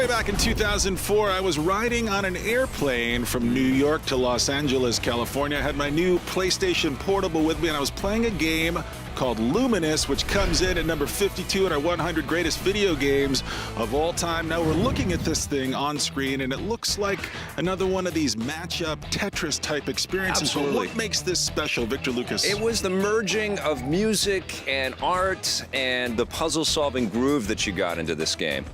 Way back in 2004, I was riding on an airplane from New York to Los Angeles, California. I had my new PlayStation Portable with me, and I was playing a game called Lumines, which comes in at number 52 in our 100 greatest video games of all time. Now we're looking at this thing on screen, and it looks like another one of these matchup Tetris type experiences. Absolutely. But what makes this special, Victor Lucas? It was the merging of music and art and the puzzle-solving groove that you got into this game.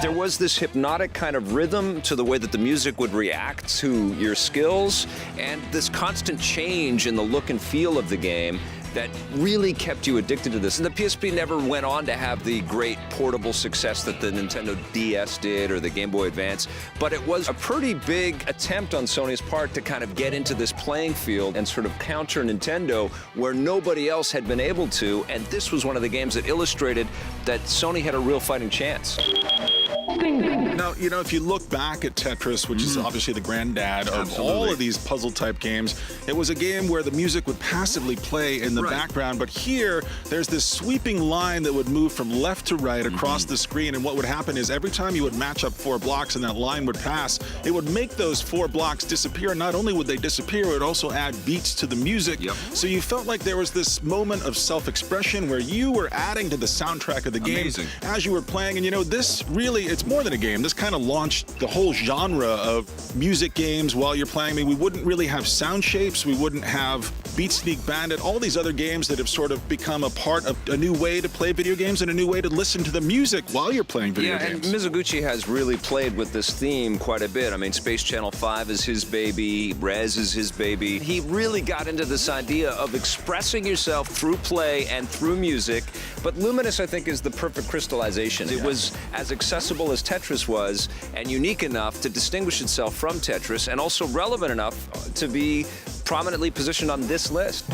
There was this hypnotic kind of rhythm to the way that the music would react to your skills, and this constant change in the look and feel of the game that really kept you addicted to this. And the PSP never went on to have the great portable success that the Nintendo DS did or the Game Boy Advance, but it was a pretty big attempt on Sony's part to kind of get into this playing field and sort of counter Nintendo where nobody else had been able to, and this was one of the games that illustrated that Sony had a real fighting chance. Now, you know, if you look back at Tetris, which is obviously the granddad of all of these puzzle-type games, it was a game where the music would passively play in the background, but here, there's this sweeping line that would move from left to right across the screen, and what would happen is every time you would match up 4 blocks and that line would pass, it would make those 4 blocks disappear, and not only would they disappear, it would also add beats to the music, so you felt like there was this moment of self-expression where you were adding to the soundtrack of the game as you were playing, and you know, this really, it's more than a game. This kind of launched the whole genre of music games while you're playing. I mean, we wouldn't really have Sound Shapes, we wouldn't have Beat Sneak Bandit, all these other games that have sort of become a part of a new way to play video games and a new way to listen to the music while you're playing video games. And Mizuguchi has really played with this theme quite a bit. I mean, Space Channel 5 is his baby, Rez is his baby. He really got into this idea of expressing yourself through play and through music, but Lumines, I think, is the perfect crystallization. It was as accessible as Tetris was and unique enough to distinguish itself from Tetris and also relevant enough to be prominently positioned on this list.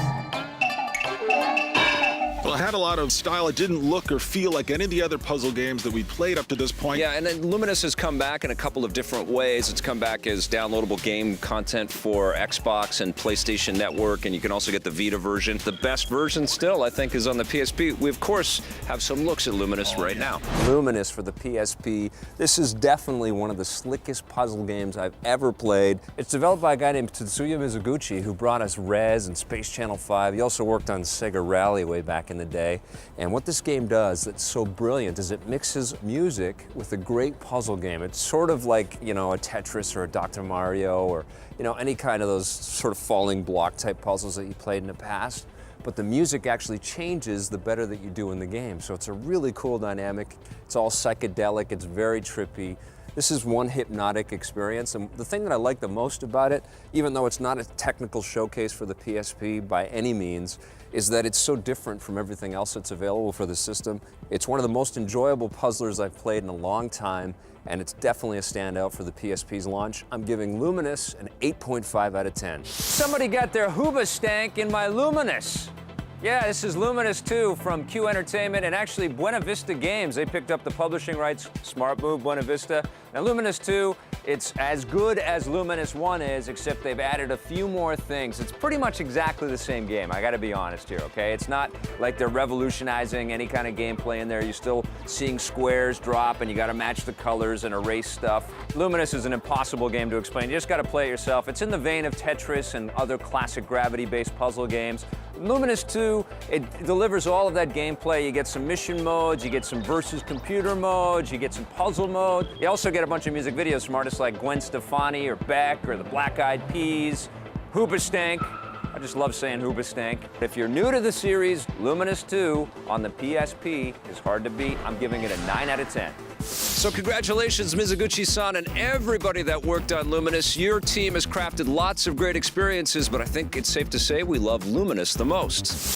Well, it had a lot of style. It didn't look or feel like any of the other puzzle games that we played up to this point. Yeah, and then Lumines has come back in a couple of different ways. It's come back as downloadable game content for Xbox and PlayStation Network, and you can also get the Vita version. The best version still, I think, is on the PSP. We, of course, have some looks at Lumines right now. Lumines for the PSP. This is definitely one of the slickest puzzle games I've ever played. It's developed by a guy named Tetsuya Mizuguchi, who brought us Rez and Space Channel 5. He also worked on Sega Rally way back in the day. And what this game does that's so brilliant is it mixes music with a great puzzle game. It's sort of like, you know, a Tetris or a Dr. Mario or, you know, any kind of those sort of falling block type puzzles that you played in the past. But the music actually changes the better that you do in the game. So it's a really cool dynamic. It's all psychedelic, it's very trippy. This is one hypnotic experience, and the thing that I like the most about it, even though it's not a technical showcase for the PSP by any means, is that it's so different from everything else that's available for the system. It's one of the most enjoyable puzzlers I've played in a long time, and it's definitely a standout for the PSP's launch. I'm giving Lumines an 8.5 out of 10. Somebody got their hoobastank in my Lumines. Yeah, this is Lumines 2 from Q Entertainment and actually Buena Vista Games. They picked up the publishing rights. Smart move, Buena Vista. Now, Lumines 2, it's as good as Lumines 1 is, except they've added a few more things. It's pretty much exactly the same game, I gotta be honest here, okay? It's not like they're revolutionizing any kind of gameplay in there. You're still seeing squares drop, and you gotta match the colors and erase stuff. Lumines is an impossible game to explain. You just gotta play it yourself. It's in the vein of Tetris and other classic gravity-based puzzle games. Lumines 2, it delivers all of that gameplay. You get some mission modes, you get some versus computer modes, you get some puzzle mode. You also get a bunch of music videos from artists like Gwen Stefani or Beck or the Black Eyed Peas, Hoobastank. I just love saying Hoobastank. If you're new to the series, Lumines 2 on the PSP is hard to beat. I'm giving it a 9 out of 10. So congratulations, Mizuguchi-san, and everybody that worked on Lumines. Your team has crafted lots of great experiences, but I think it's safe to say we love Lumines the most.